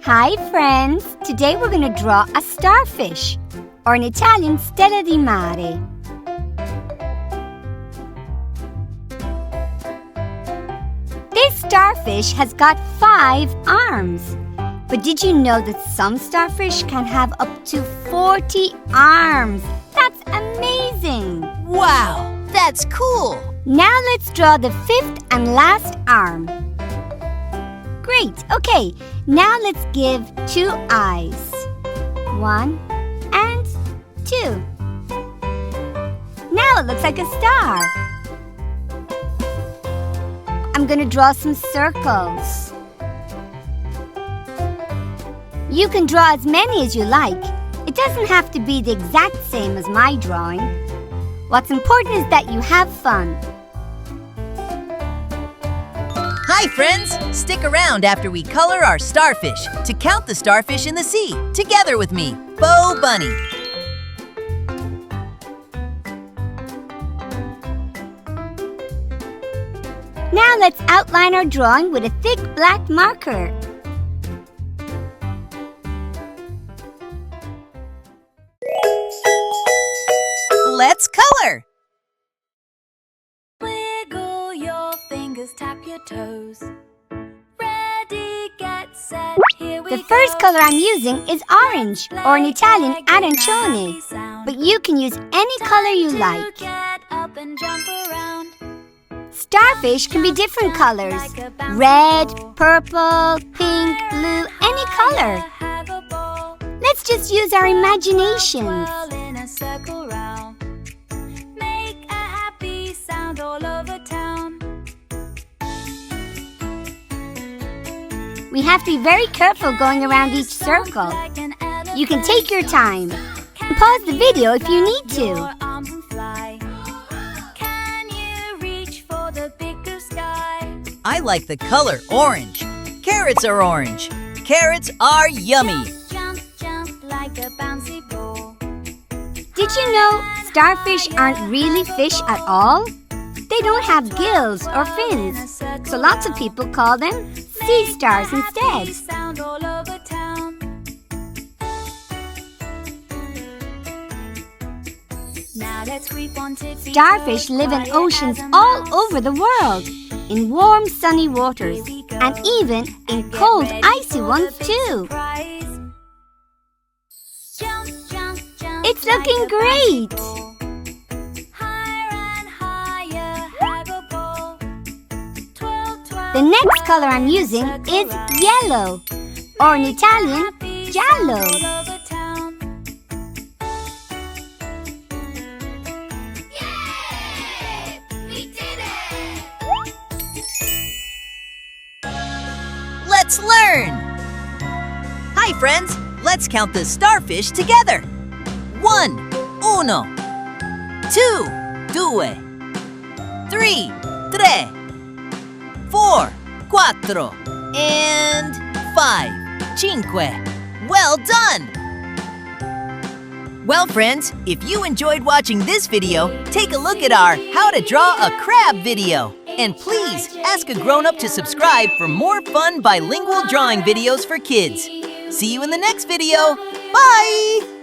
Hi friends! Today we're going to draw a starfish, or in Italian, stella di mare. This starfish has got 5 arms. But did you know that some starfish can have up to 40 arms? That's amazing! Wow, that's cool! Now let's draw the 5th and last arm. Great, okay, now let's give 2 eyes. 1 and 2. Now it looks like a star. I'm going to draw some circles. You can draw as many as you like. It doesn't have to be the exact same as my drawing. What's important is that you have fun. Hi friends! Stick around after we color our starfish to count the starfish in the sea together with me, Bo Bunny. Now let's outline our drawing with a thick black marker. Let's color! Wiggle your fingers, tap your toes. Ready, get set, here we go. The first color I'm using is orange, or in Italian, arancione. But you can use any color you like. Get up and jump around. Starfish can be different colors. Red, purple, pink, blue, any color. Let's just use our imaginations. In a circle round. Make a happy sound all over town. We have to be very careful going around each circle. You can take your time. And pause the video if you need to. I like the color orange. Carrots are orange. Carrots are yummy. Jump, jump like a bouncy ball. Did you know starfish aren't really fish at all? They don't have gills or fins, so lots of people call them sea stars instead. Sound all over town. Now let's creep on tippy Starfish live in oceans all over the world, in warm sunny waters, and even in cold icy ones too. It's looking great! The next color I'm using is yellow, or in Italian, giallo. Let's learn! Hi friends, let's count the starfish together. 1, uno. 2, due. 3, tre. 4, quattro. And 5, cinque. Well done! Well friends, if you enjoyed watching this video, take a look at our How to Draw a Crab video. And please ask a grown-up to subscribe for more fun bilingual drawing videos for kids. See you in the next video. Bye!